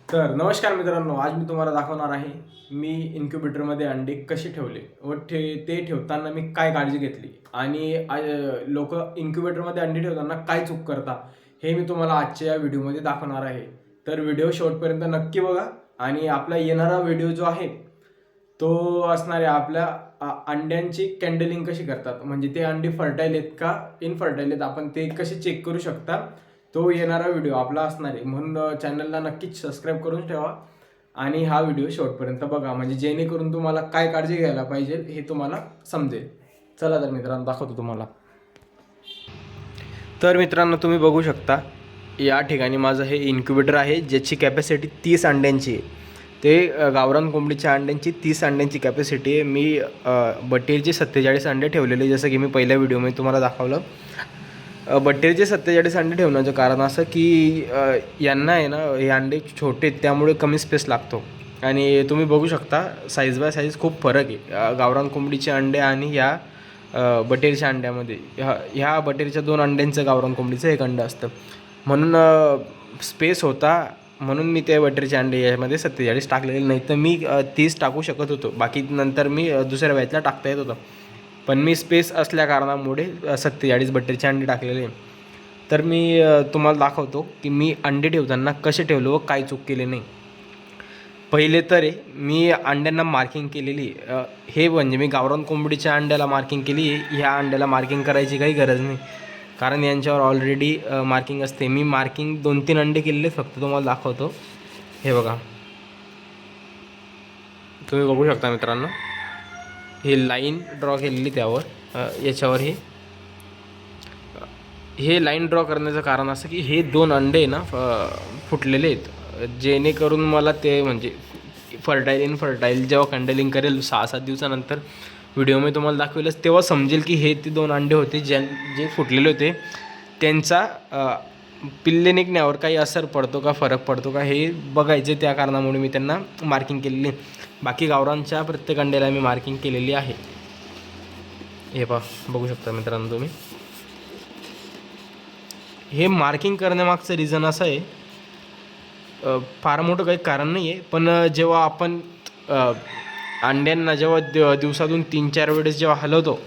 तर नमस्कार मित्रांनो, आज मी तुम्हाला दाखवणार आहे मी इन्क्युबेटरमध्ये अंडे कसे ठेवले व ते ठेवताना मी काय काळजी घेतली आणि लोक इन्क्युबेटरमध्ये अंडे ठेवताना काय चूक करतात हे मी तुम्हाला आजच्या या व्हिडिओमध्ये दाखवणार आहे. तर व्हिडिओ शेवटपर्यंत नक्की बघा. आणि आपला येणारा व्हिडिओ जो आहे तो असणार आहे आपल्या अंड्यांची कॅन्डलिंग कशी करतात, म्हणजे ते अंडे फर्टाईल आहेत का इनफर्टाईल आहेत, आपण ते कसे चेक करू शकता, तो येणारा व्हिडिओ आपला असणार आहे. म्हणून चॅनलला नक्कीच सबस्क्राईब करून ठेवा आणि हा व्हिडिओ शेवटपर्यंत बघा, म्हणजे जेणेकरून तुम्हाला काय काळजी घ्यायला पाहिजे हे तुम्हाला समजेल. चला तर मित्रांनो, दाखवतो तुम्हाला. तर मित्रांनो, तुम्ही बघू शकता या ठिकाणी माझं हे इन्क्युबेटर आहे, ज्याची कॅपॅसिटी 30 अंड्यांची आहे. ते गावरान कोंबडीच्या अंड्यांची 30 अंड्यांची कॅपॅसिटी आहे. मी बटेरचे 47 अंडे ठेवलेले, जसं की मी पहिल्या व्हिडिओमध्ये तुम्हाला दाखवलं. बटेरचे 47 अंडे ठेवण्याचं कारण असं की यांना आहे ना, हे अंडे छोटे आहेत त्यामुळे कमी स्पेस लागतो. आणि तुम्ही बघू शकता साईज बाय साईज खूप फरक आहे गावरान कोंबडीचे अंडे आणि ह्या बटेरच्या अंड्यामध्ये. ह्या बटेरच्या 2 अंड्यांचं गावरान कोंबडीचं 1 अंडं असतं, म्हणून स्पेस होता म्हणून मी ते बटेरचे अंडे यामध्ये 47 टाकलेले. नाही तर मी 30 टाकू शकत होतो, बाकी नंतर मी दुसऱ्या बॅचला टाकता येत होतं, पण मी स्पेस असल्या कारणामुळे 47 बटेरचे अंडे टाकलेले. तर मी तुम्हाला दाखवतो की मी अंडे ठेवताना कसे ठेवलो व काय चूक केले नाही. पहिले तर मी अंड्यांना मार्किंग केलेली. हे म्हणजे मी गावरान कोंबडीच्या अंड्याला मार्किंग केली, ह्या अंड्याला मार्किंग करायची काही गरज नाही, कारण यांच्यावर ऑलरेडी मार्किंग असते. मी मार्किंग 2-3 अंडे केलेले फक्त तुम्हाला दाखवतो. हे बघा, तुम्ही बघू शकता मित्रांनो, हे लाईन ड्रॉ केलेली त्यावर याच्यावर हे लाईन ड्रॉ करण्याचं कारण असं की हे 2 अंडे ना फुटलेले आहेत, जेणेकरून मला ते म्हणजे फर्टाईल इनफर्टाईल जेव्हा कॅन्डलिंग करेल 6-7 दिवसानंतर व्हिडिओमध्ये तुम्हाला दाखवेलच, तेव्हा समजेल की हे ते 2 अंडे होते जे फुटलेले होते, त्यांचा पिल्ले निघण्यावर काही असर पडतो का, फरक पडतो का हे बघायचे. त्या कारणामुळे मी त्यांना मार्किंग केलेली. बाकी गावरांच्या प्रत्येक अंड्याला मी मार्किंग केलेली आहे. हे बघू शकता मित्रांनो तुम्ही. हे मार्किंग करण्यामागचं रिझन असं आहे, फार मोठं काही कारण नाही आहे, पण जेव्हा आपण अंड्यांना जेव्हा दिवसातून 3-4 वेळेस जेव्हा हलवतो,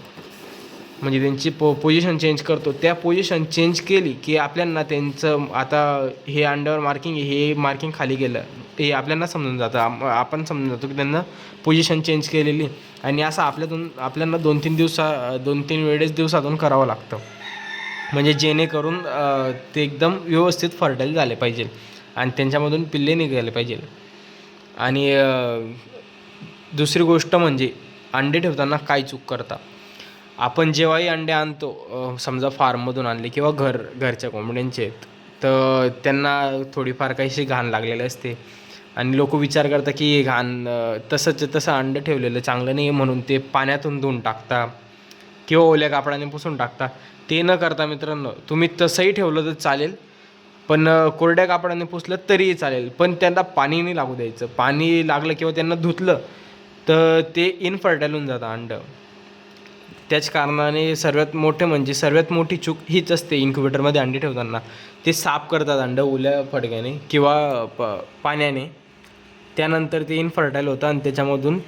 म्हणजे त्यांची पोझिशन चेंज करतो, त्या पोझिशन चेंज केली की आपल्याला त्यांचं आता हे अंड्यावर मार्किंग हे मार्किंग खाली गेलं हे आपल्याला समजून जातं. आपण समजून जातो की त्यांना पोझिशन चेंज केलेली. आणि असं आपल्याला 2-3 वेळेस दिवसातून करावं लागतं, म्हणजे जेणेकरून ते एकदम व्यवस्थित फर्टाईल झाले पाहिजे आणि त्यांच्यामधून पिल्ले निघाले पाहिजे. आणि दुसरी गोष्ट म्हणजे अंडे ठेवताना काय चूक करता. आपण जेव्हाही अंडे आणतो, समजा फार्ममधून आणले किंवा घरच्या कोंबड्यांचे आहेत, तर त्यांना थोडीफार काहीशी घाण लागलेली असते आणि लोक विचार करतात की घाण तसं अंडं ठेवलेलं चांगलं नाही, म्हणून ते पाण्यातून धुवून टाकता किंवा ओल्या कापडाने पुसून टाकता. ते न करता मित्रांनो, तुम्ही तसंही ठेवलं तर चालेल, पण कोरड्या कापडाने पुसलं तरीही चालेल, पण त्यांना पाणी नाही लागू द्यायचं. पाणी लागलं किंवा त्यांना धुतलं तर ते इनफर्टाईल होऊन जातं अंडं. त्याच कारणाने सर्वात मोठी चूक हीच असते इन्क्युबेटरमध्ये अंडे ठेवताना. ते साफ करतात अंडं ओल्या फडक्याने किंवा पाण्याने, त्यानंतर ते इनफर्टाईल होतं आणि त्याच्यामधून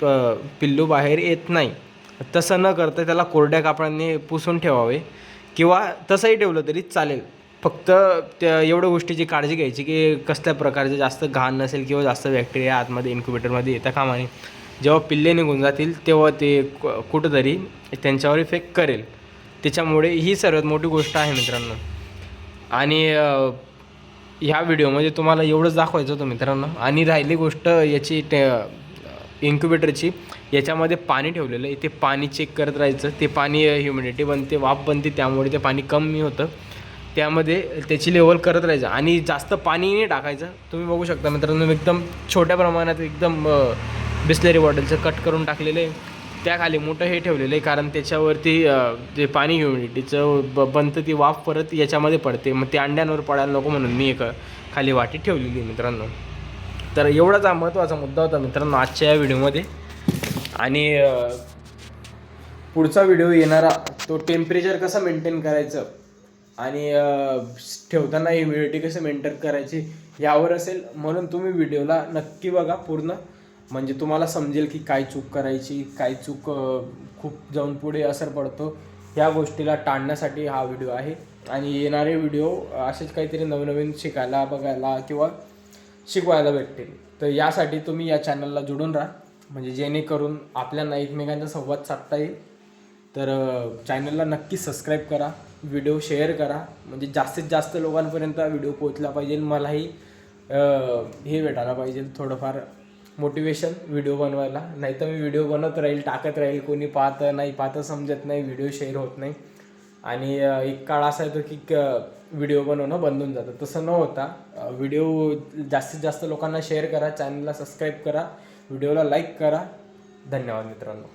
पिल्लू बाहेर येत नाही. तसं न करता त्याला कोरड्या कापडाने पुसून ठेवावे किंवा तसंही ठेवलं तरी चालेल. फक्त त्या एवढ्या गोष्टीची काळजी घ्यायची की कसल्या प्रकारचे जास्त घाण नसेल किंवा जास्त बॅक्टेरिया आतमध्ये इन्क्युबेटरमध्ये येता कामा नये. जेव्हा पिल्ले निघून जातील तेव्हा ते कुठंतरी त्यांच्यावर इफेक्ट करेल. त्याच्यामुळे ही सर्वात मोठी गोष्ट आहे मित्रांनो. आणि ह्या व्हिडिओमध्ये तुम्हाला एवढंच दाखवायचं होतं मित्रांनो. आणि राहिली गोष्ट याची इन्क्युबेटरची, याच्यामध्ये पाणी ठेवलेलं आहे, ते पाणी चेक करत राहायचं. ते पाणी ह्युमिडिटी बनते, वाफ बनते, त्यामुळे ते पाणी कमी होतं, त्यामध्ये त्याची लेवल करत राहायचं आणि जास्त पाणी नाही टाकायचं. तुम्ही बघू शकता मित्रांनो, एकदम छोट्या प्रमाणात एकदम बिस्लेरी बॉटलचं कट करून टाकलेलं आहे. त्याखाली मोठं हे ठेवलेलं आहे, कारण त्याच्यावरती जे पाणी ह्युमिडिटीचं बनतं ती वाफ परत याच्यामध्ये पडते, मग ते अंड्यांवर पडायला नको म्हणून मी एक खाली वाटी ठेवलेली आहे मित्रांनो. तर एवढाच हा महत्त्वाचा मुद्दा होता मित्रांनो आजच्या या व्हिडिओमध्ये. आणि पुढचा व्हिडिओ येणारा तो टेम्परेचर कसं मेंटेन करायचं आणि ठेवताना इम्युनिटी कसं मेंटेन करायची यावर असेल. म्हणून तुम्ही व्हिडिओला नक्की बघा पूर्ण, म्हणजे तुम्हाला समजेल की काय चूक करायची, काय चूक खूप जाऊन पुढे असर पडतो, ह्या गोष्टीला टाळण्यासाठी हा व्हिडिओ आहे. आणि येणारे व्हिडिओ असेच काहीतरी नवनवीन शिकायला, बघायला किंवा शिकवायला भेटतील. तर यासाठी तुम्ही या चॅनलला जोडून राहा, म्हणजे जेणेकरून आपल्याला एकमेकांचा संवाद साधता येईल. तर चॅनलला नक्की सबस्क्राईब करा, व्हिडिओ शेअर करा, म्हणजे जास्तीत जास्त लोकांपर्यंत व्हिडिओ पोहोचला पाहिजे. मलाही हे भेटायला पाहिजे थोडंफार मोटिवेशन व्हिडिओ बनवायला. नाही तर मी व्हिडिओ बनवत राहील, टाकत राहील, कोणी पाहतं नाही पाहतं समजत नाही, व्हिडिओ शेअर होत नाही. आणि एक काळ असा येतो की व्हिडिओ बनवणं बंद होऊन जातं. तसं न होता व्हिडिओ जास्तीत जास्त लोकांना शेअर करा, चॅनलला सबस्क्राईब करा, व्हिडिओला लाईक करा. धन्यवाद मित्रांनो.